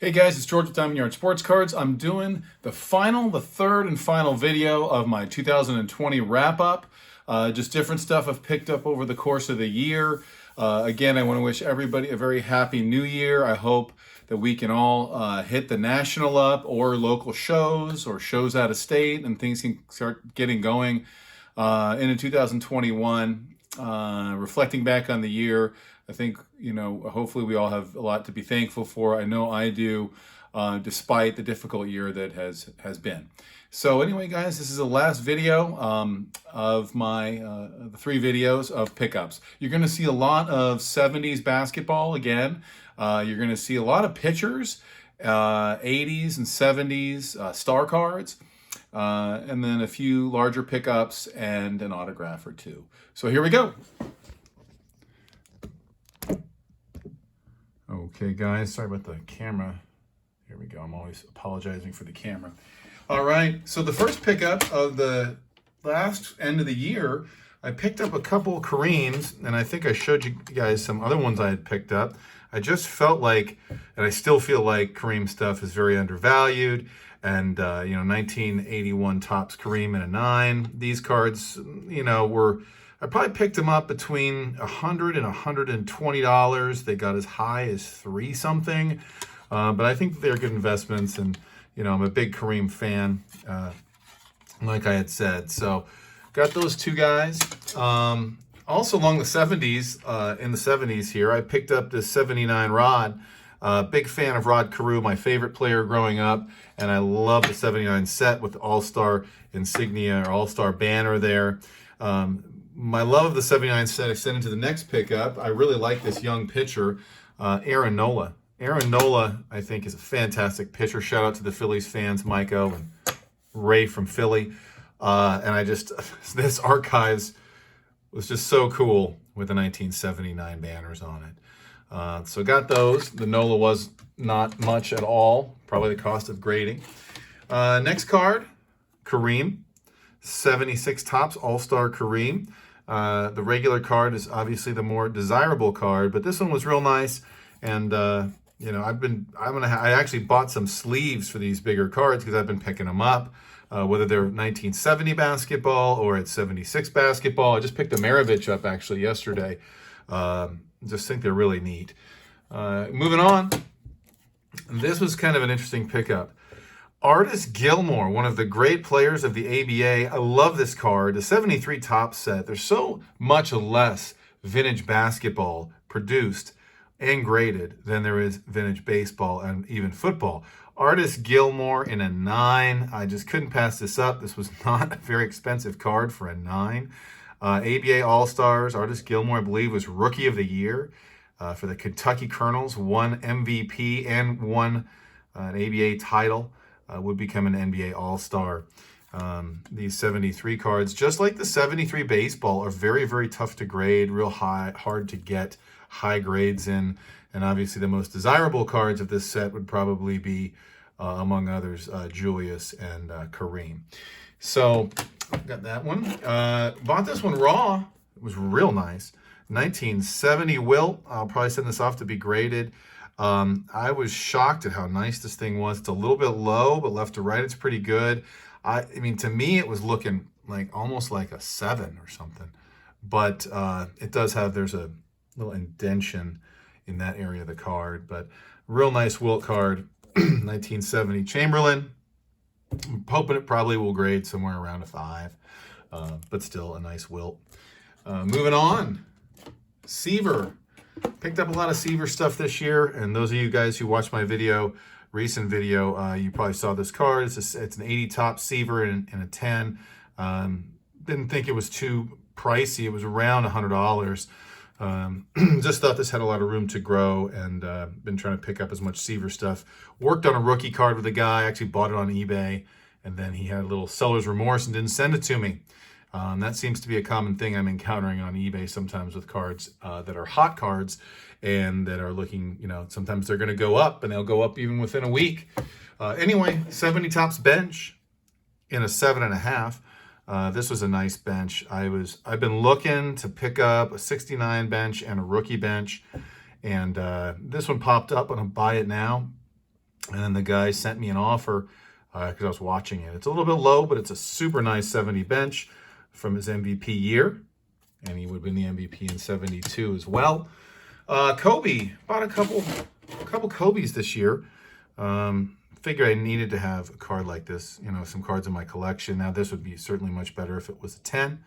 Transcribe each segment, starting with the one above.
Hey guys, it's George with Diamondyard Sports Cards. I'm doing the third and final video of my 2020 wrap-up. Just different stuff I've picked up over the course of the year. Again, I want to wish everybody a very happy new year. I hope that we can all hit the national up or local shows or shows out of state and things can start getting going into 2021. Reflecting back on the year, I think, hopefully we all have a lot to be thankful for. I know I do, despite the difficult year that has been. So anyway, guys, this is the last video of my the 3 videos of pickups. You're going to see a lot of 70s basketball again. You're going to see a lot of pitchers, 80s and 70s star cards. And then a few larger pickups and an autograph or two. So here we go. Okay, guys, sorry about the camera. Here we go. I'm always apologizing for the camera. All right, so the first pickup of the last end of the year, I picked up a couple Kareems, and I think I showed you guys some other ones I had picked up. I just felt like, and I still feel like Kareem stuff is very undervalued. And, 1981 Topps Kareem in a 9. These cards, I probably picked them up between $100 and $120. They got as high as $3 something. But I think they're good investments. And, I'm a big Kareem fan, like I had said. So got those 2 guys. Also along the 70s, in the 70s here, I picked up this 79 Rod. Big fan of Rod Carew, my favorite player growing up, and I love the 79 set with the All-Star insignia or All-Star banner there. My love of the 79 set extended to the next pickup. I really like this young pitcher, Aaron Nola. Aaron Nola, I think, is a fantastic pitcher. Shout out to the Phillies fans, Maiko and Ray from Philly. And this archives was just so cool with the 1979 banners on it. So got those. The Nola was not much at all, probably the cost of grading. Next card, Kareem, 76 Topps All-Star Kareem. The regular card is obviously the more desirable card, but this one was real nice. And I actually bought some sleeves for these bigger cards because I've been picking them up. Whether they're 1970 basketball or it's 76 basketball. I just picked a Maravich up actually yesterday. Just think they're really neat. Moving on. This was kind of an interesting pickup. Artis Gilmore, one of the great players of the ABA. I love this card. The 73 Topps set. There's so much less vintage basketball produced and graded than there is vintage baseball and even football. Artis Gilmore in a 9. I just couldn't pass this up. This was not a very expensive card for a 9. ABA All-Stars, Artis Gilmore, I believe, was Rookie of the Year for the Kentucky Colonels, won MVP and won an ABA title, would become an NBA All-Star. These 73 cards, just like the 73 baseball, are very, very tough to grade, real hard to get high grades in. And obviously the most desirable cards of this set would probably be, among others, Julius and Kareem. So got that one. Bought this one raw. It was real nice. 1970 Wilt. I'll probably send this off to be graded. I was shocked at how nice this thing was. It's a little bit low, but left to right, it's pretty good. I mean, to me, it was looking like almost like a 7 or something. But it does have, there's a little indention in that area of the card. But real nice Wilt card. 1970 Chamberlain. I'm hoping it probably will grade somewhere around a 5, but still a nice Wilt. Moving on, Seaver. Picked up a lot of Seaver stuff this year, and those of you guys who watched my recent video, you probably saw this card. It's an 80 Topps Seaver in a 10. Didn't think it was too pricey. It was around $100. Just thought this had a lot of room to grow, and been trying to pick up as much Seaver stuff. Worked on a rookie card with a guy, actually bought it on eBay, and then he had a little seller's remorse and didn't send it to me. That seems to be a common thing I'm encountering on eBay sometimes with cards that are hot cards and that are looking, sometimes they're going to go up, and they'll go up even within a week. Anyway, 70 Topps bench in a 7.5. This was a nice bench. I've been looking to pick up a 69 bench and a rookie bench, and this one popped up, and I'll buy it now. And then the guy sent me an offer because I was watching it. It's a little bit low, but it's a super nice 70 bench from his MVP year. And he would have been the MVP in 72 as well. Kobe, bought a couple Kobe's this year. Figured I needed to have a card like this, you know, some cards in my collection. Now this would be certainly much better if it was a 10,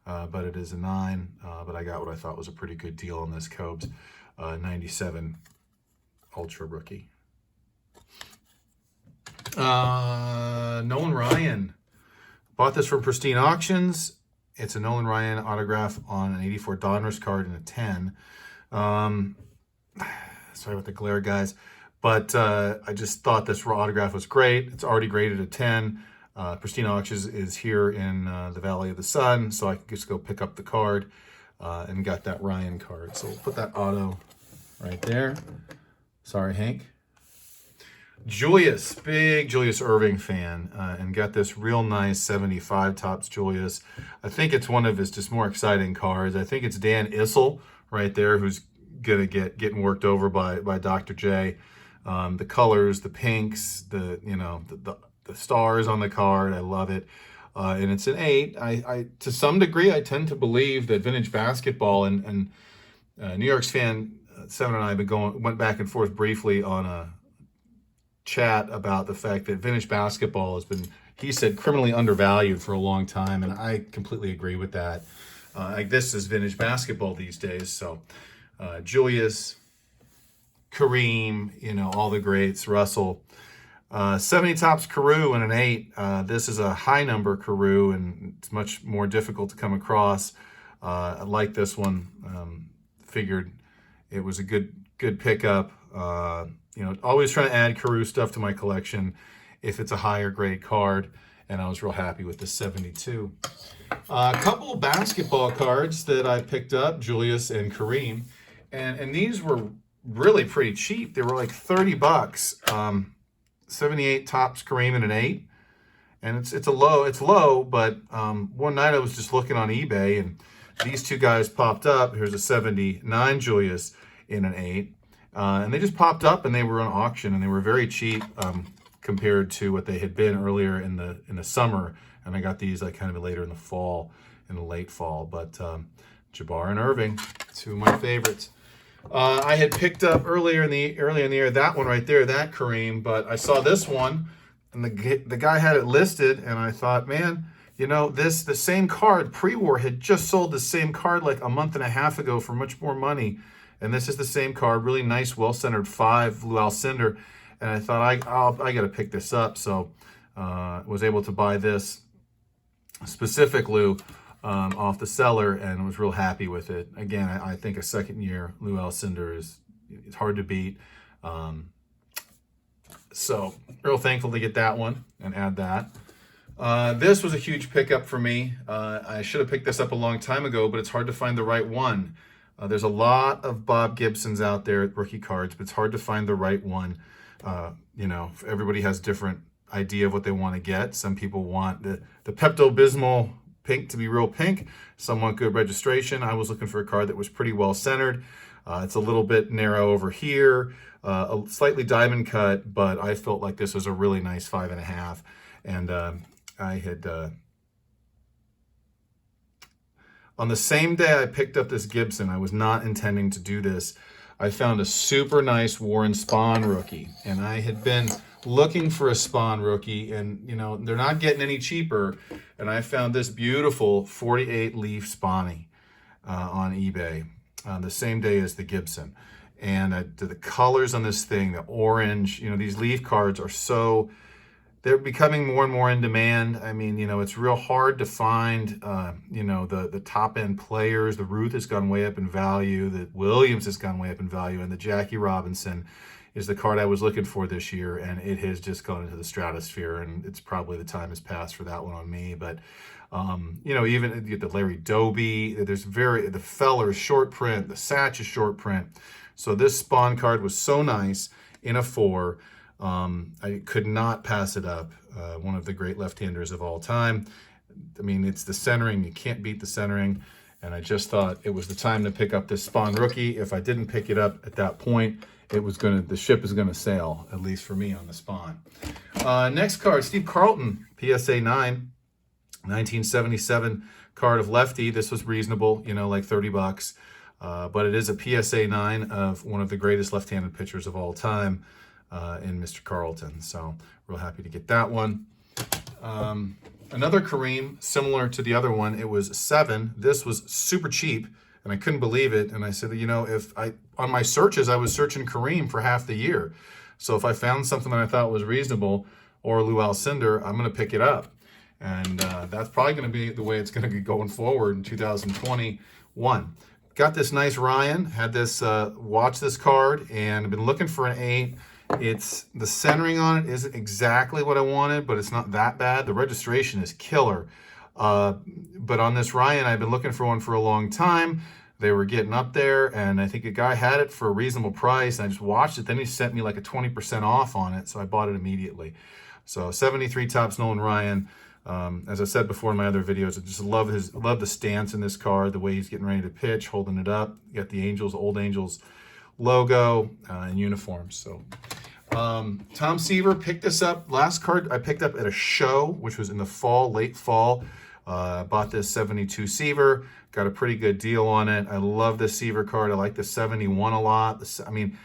but it is a 9. But I got what I thought was a pretty good deal on this Kobe's 97 Ultra Rookie. Nolan Ryan. Bought this from Pristine Auctions. It's a Nolan Ryan autograph on an 84 Donruss card and a 10. Sorry about the glare, guys. But I just thought this raw autograph was great. It's already graded a 10. Pristine Auctions is here in the Valley of the Sun, so I could just go pick up the card and got that Ryan card. So we'll put that auto right there. Sorry, Hank. Julius, big Julius Erving fan, and got this real nice 75 Topps Julius. I think it's one of his just more exciting cards. I think it's Dan Issel right there, who's gonna getting worked over by Dr. J. The colors, the pinks, the stars on the card, I love it. And it's an 8. I to some degree I tend to believe that vintage basketball and New York's fan 7 and I went back and forth briefly on a chat about the fact that vintage basketball has been, he said, criminally undervalued for a long time, and I completely agree with that. This is vintage basketball these days. So Julius, Kareem, you know, all the greats, Russell. 70 Topps Carew and an 8. This is a high number Carew, and it's much more difficult to come across. I like this one. Figured it was a good pickup. You know, always trying to add Carew stuff to my collection if it's a higher grade card, and I was real happy with the 72. A couple of basketball cards that I picked up, Julius and Kareem, and these were really pretty cheap. They were like 30 bucks. 78 Topps Kareem and an 8, and it's low, but one night I was just looking on eBay, and these two guys popped up. Here's a 79 Julius in an 8. And they just popped up, and they were on auction, and they were very cheap compared to what they had been earlier in the summer. And I got these like kind of later in the fall, in the late fall. But Jabbar and Erving, 2 of my favorites. I had picked up earlier in the year that one right there, that Kareem, but I saw this one, and the guy had it listed, and I thought, man, you know, the same card pre-war had just sold the same card like a month and a half ago for much more money. And this is the same card, really nice, well-centered 5 Lou Alcindor. And I thought, I got to pick this up. So was able to buy this specific Lou off the seller and was real happy with it. Again, I think a second year Lou Alcindor it's hard to beat. So real thankful to get that one and add that. This was a huge pickup for me. I should have picked this up a long time ago, but it's hard to find the right one. There's a lot of Bob Gibsons out there at rookie cards, but it's hard to find the right one. You know, everybody has different idea of what they want to get. Some people want the Pepto-Bismol pink to be real pink. Some want good registration. I was looking for a card that was pretty well centered. It's a little bit narrow over here, a slightly diamond cut, but I felt like this was a really nice 5.5. And I had... on the same day I picked up this Gibson, I was not intending to do this. I found a super nice Warren Spahn rookie, and I had been looking for a Spahn rookie, and you know, they're not getting any cheaper, and I found this beautiful 48 leaf Spahnie on eBay the same day as the Gibson. And the colors on this thing, the orange, you know, these leaf cards are so... they're becoming more and more in demand. I mean, you know, it's real hard to find, you know, the top-end players. The Ruth has gone way up in value. The Williams has gone way up in value. And the Jackie Robinson is the card I was looking for this year. And it has just gone into the stratosphere. And it's probably the time has passed for that one on me. But, you know, even the Larry Doby, the Feller's short print, the Satch is short print. So this Spahn card was so nice in a 4. I could not pass it up. One of the great left-handers of all time. I mean, it's the centering. You can't beat the centering. And I just thought it was the time to pick up this Spahn rookie. If I didn't pick it up at that point, the ship is gonna sail, at least for me on the Spawn. Next card, Steve Carlton, PSA 9, 1977 card of lefty. This was reasonable, you know, like 30 bucks. But it is a PSA 9 of one of the greatest left-handed pitchers of all time in Mr. Carlton. So real happy to get that one. Another Kareem, similar to the other one, it was 7. This was super cheap, and I couldn't believe it. And I said, you know, on my searches, I was searching Kareem for half the year. So if I found something that I thought was reasonable, or Lou Alcindor, I'm going to pick it up. And that's probably going to be the way it's going to be going forward in 2021. Got this nice Ryan, had this, watched this card, and I've been looking for an 8. It's, the centering on it isn't exactly what I wanted, but it's not that bad. The registration is killer. But on this Ryan, I've been looking for one for a long time. They were getting up there, and I think a guy had it for a reasonable price, and I just watched it. Then he sent me like a 20% off on it, so I bought it immediately. So 73 Topps Nolan Ryan. As I said before in my other videos, I just love the stance in this card, the way he's getting ready to pitch, holding it up. You got the Angels, old Angels logo and uniforms. So Tom Seaver picked this up. Last card I picked up at a show, which was in the fall, late fall. Bought this 72 Seaver, got a pretty good deal on it. I love this Seaver card. I like the 71 a lot. I mean,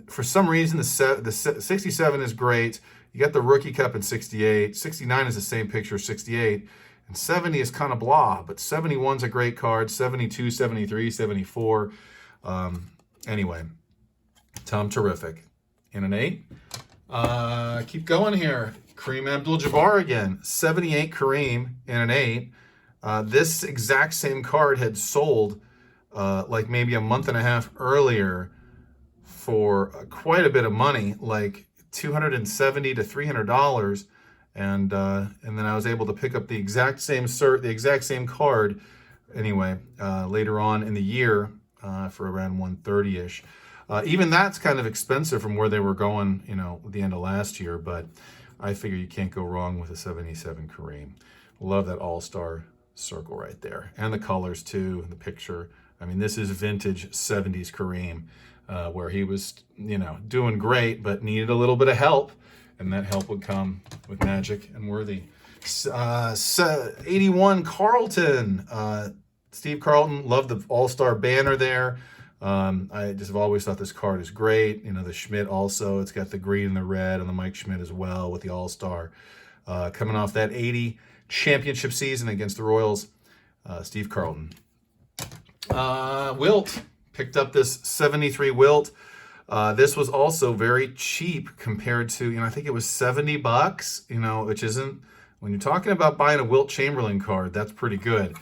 for some reason, the 67 is great. You got the Rookie Cup in 68. 69 is the same picture, 68. And 70 is kind of blah, but 71's a great card. 72, 73, 74. Anyway, Tom, terrific. In an 8. Keep going here. Kareem Abdul-Jabbar again. 78 Kareem in an 8. This exact same card had sold like maybe a month and a half earlier for quite a bit of money, like $270 to $300, and then I was able to pick up the exact same the exact same card anyway later on in the year for around 130-ish. Even that's kind of expensive from where they were going, you know, at the end of last year, but I figure you can't go wrong with a 77 Kareem. Love that all-star circle right there, and the colors too, the picture. I mean, this is vintage 70s Kareem. Where he was, you know, doing great, but needed a little bit of help, and that help would come with magic and Worthy. 81 Carlton. Steve Carlton, loved the all-star banner there. I just have always thought this card is great. You know, the Schmidt also, it's got the green and the red, and the Mike Schmidt as well with the all-star. Coming off that 80 championship season against the Royals, Steve Carlton. Wilt. Picked up this 73 Wilt. This was also very cheap compared to, you know, I think it was 70 bucks, you know, which isn't, when you're talking about buying a Wilt Chamberlain card, that's pretty good.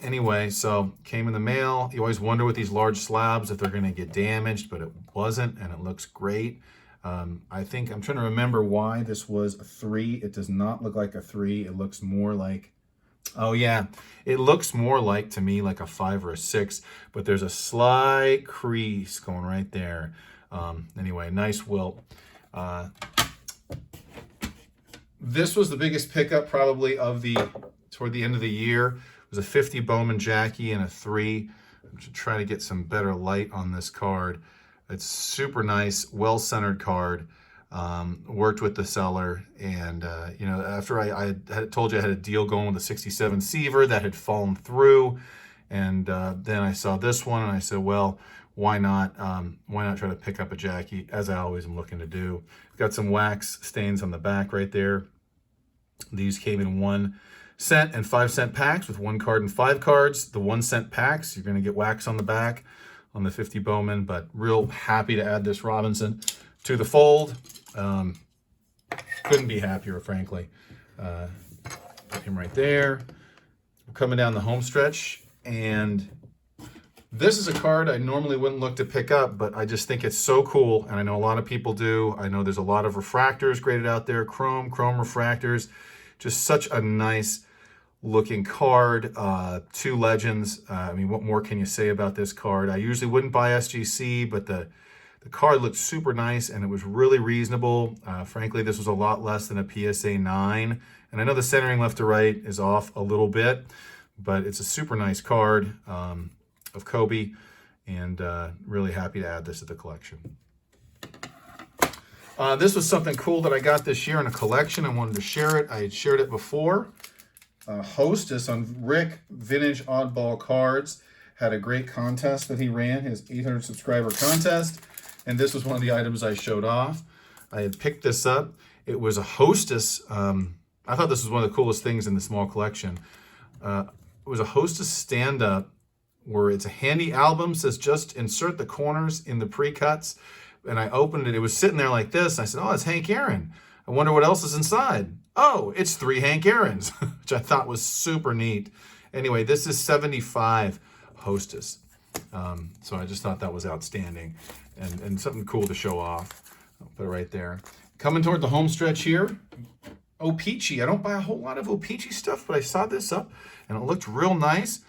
Anyway, so came in the mail. You always wonder with these large slabs if they're going to get damaged, but it wasn't, and it looks great. I think, I'm trying to remember why this was a 3. It does not look like a 3. It looks more like, oh yeah, it looks more like, to me, like a 5 or a 6, but there's a slight crease going right there. Anyway, nice Wilt. This was the biggest pickup probably of toward the end of the year. It was a 50 Bowman Jackie and a 3. I'm just trying to get some better light on this card. It's super nice, well-centered card. Worked with the seller, and you know, after I had told you I had a deal going with the 67 Seaver that had fallen through, and then I saw this one and I said, well, why not try to pick up a Jackie, as I always am looking to do. Got some wax stains on the back right there. These came in 1 cent and 5 cent packs with 1 card and 5 cards. The 1 cent packs, you're going to get wax on the back on the 50 Bowman, but real happy to add this Robinson to the fold. Couldn't be happier, frankly. Put him right there. We're coming down the home stretch, and this is a card I normally wouldn't look to pick up, but I just think it's so cool, and I know a lot of people do. I know there's a lot of refractors graded out there, chrome refractors. Just such a nice looking card. 2 legends. I mean, what more can you say about this card? I usually wouldn't buy SGC, but the card looked super nice, and it was really reasonable. Frankly, this was a lot less than a PSA 9. And I know the centering left to right is off a little bit, but it's a super nice card of Kobe. and really happy to add this to the collection. This was something cool that I got this year in a collection. I wanted to share it. I had shared it before. Hostess on Rick Vintage Oddball Cards had a great contest that he ran, his 800 subscriber contest, and this was one of the items I showed off. I had picked this up. It was a Hostess. I thought this was one of the coolest things in the small collection. It was a Hostess stand-up where it's a handy album, says just insert the corners in the pre-cuts. And I opened it. It was sitting there like this. I said, oh, it's Hank Aaron. I wonder what else is inside. Oh, it's 3 Hank Aarons, which I thought was super neat. Anyway, this is 75 Hostess. So I just thought that was outstanding and something cool to show off. I'll put it right there. Coming toward the home stretch here, O-Pee-Chee. I don't buy a whole lot of O-Pee-Chee stuff, but I saw this up and it looked real nice.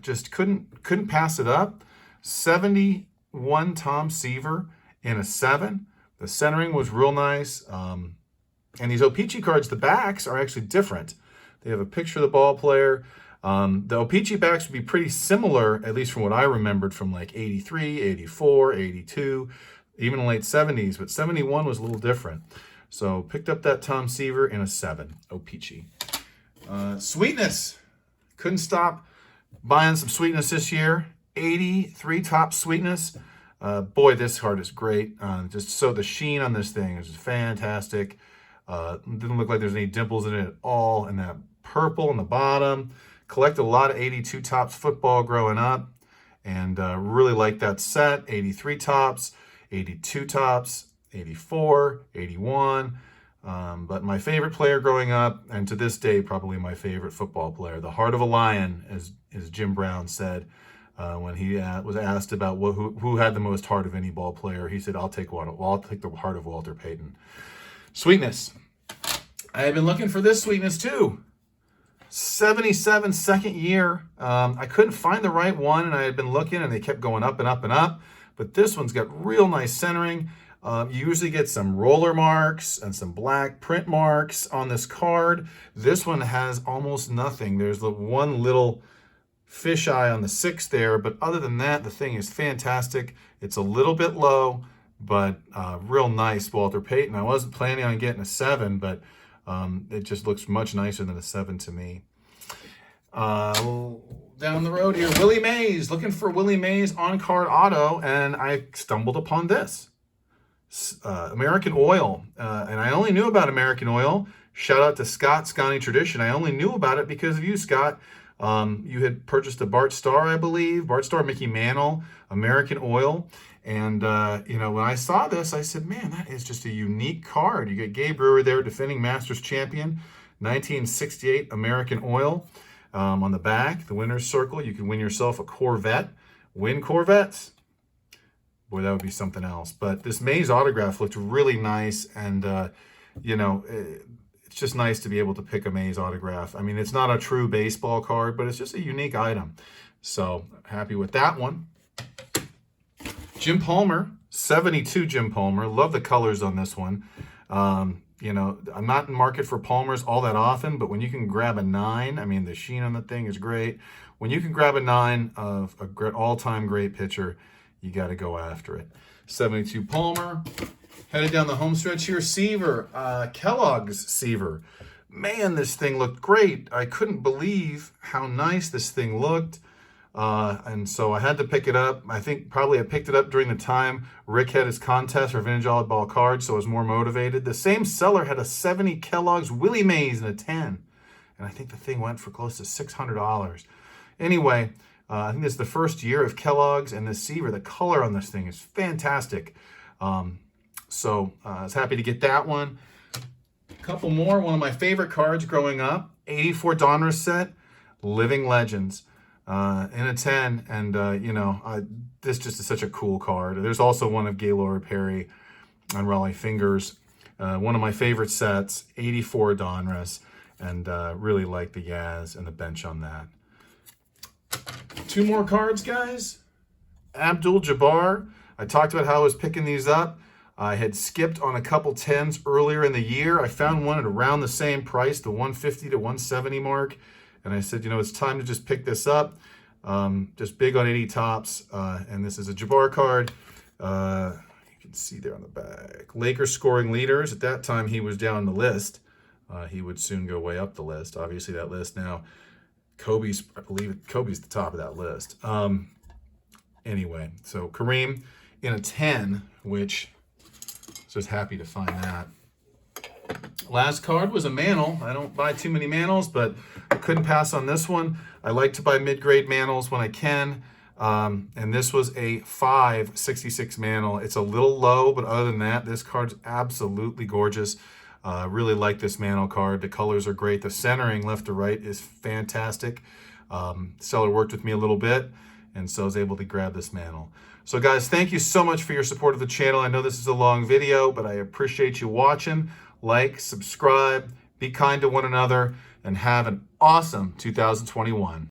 Just couldn't pass it up. 71 Tom Seaver in a 7. The centering was real nice. And these O-Pee-Chee cards, the backs are actually different. They have a picture of the ball player. The O-Pee-Chee backs would be pretty similar, at least from what I remembered, from like 83, 84, 82, even the late 70s, but 71 was a little different. So picked up that Tom Seaver in a 7, O-Pee-Chee. Sweetness. Couldn't stop buying some Sweetness this year. 83 top Sweetness. Boy, this card is great. Just so the sheen on this thing is fantastic. Didn't look like there's any dimples in it at all. And that purple on the bottom. Collected a lot of 82 tops football growing up. And really like that set. 83 tops, 82 tops, 84, 81. But my favorite player growing up, and to this day, probably my favorite football player, the heart of a lion, as Jim Brown said, when he was asked about who had the most heart of any ball player, he said, I'll take the heart of Walter Payton. Sweetness. I have been looking for this Sweetness too. 77 second year. I couldn't find the right one, and I had been looking, and they kept going up and up and up. But this one's got real nice centering. You usually get some roller marks and some black print marks on this card. This one has almost nothing. There's the one little fisheye on the 6 there, but other than that, the thing is fantastic. It's a little bit low, but real nice Walter Payton. I wasn't planning on getting a 7, but it just looks much nicer than a 7 to me. Down the road here, Willie Mays. Looking for Willie Mays on-card auto, and I stumbled upon this. American Oil. And I only knew about American Oil. Shout out to Scott, Spahnie Tradition. I only knew about it because of you, Scott. You had purchased a Bart Starr, I believe. Bart Starr, Mickey Mantle, American Oil. And, when I saw this, I said, man, that is just a unique card. You get Gabe Brewer there, defending Masters champion, 1968 American Oil. On the back, the winner's circle, you can win yourself a Corvette. Win Corvettes. Boy, that would be something else. But this Mays autograph looked really nice. And, it's just nice to be able to pick a Mays autograph. I mean, it's not a true baseball card, but it's just a unique item. So, happy with that one. Jim Palmer, 72 Jim Palmer. Love the colors on this one. I'm not in market for Palmers all that often, but when you can grab a 9, I mean, the sheen on the thing is great. When you can grab a 9 of a all-time great pitcher, you got to go after it. 72 Palmer. Headed down the home stretch here. Seaver. Kellogg's Seaver. Man, this thing looked great. I couldn't believe how nice this thing looked. And so I had to pick it up. I think probably I picked it up during the time Rick had his contest for Vintage Oddball Cards, so I was more motivated. The same seller had a 70 Kellogg's Willie Mays in a 10. And I think the thing went for close to $600. Anyway, I think this is the first year of Kellogg's and this Seaver. The color on this thing is fantastic. So I was happy to get that one. A couple more. One of my favorite cards growing up, 84 Donruss set, Living Legends. In a 10, and this just is such a cool card. There's also one of Gaylord Perry on Raleigh Fingers, one of my favorite sets, 84 Donruss, and really like the Yaz and the bench on that. 2 more cards, guys. Abdul-Jabbar. I talked about how I was picking these up. I had skipped on a couple 10s earlier in the year. I found one at around the same price, the 150 to 170 mark. And I said, it's time to just pick this up. Just big on 80 tops. And this is a Jabbar card. You can see there on the back. Lakers scoring leaders. At that time, he was down the list. He would soon go way up the list. Obviously, that list now, Kobe's, I believe Kobe's the top of that list. Anyway, so Kareem in a 10, which I was just happy to find that. Last card was a Mantle. I don't buy too many Mantles, but I couldn't pass on this one. I like to buy mid-grade Mantles when I can. And this was a 566 Mantle. It's a little low, but other than that, this card's absolutely gorgeous. Really like this Mantle card. The colors are great. The centering left to right is fantastic. Seller worked with me a little bit, and so I was able to grab this Mantle. So guys, thank you so much for your support of the channel. I know this is a long video, but I appreciate you watching. Like, subscribe, be kind to one another, and have an awesome 2021.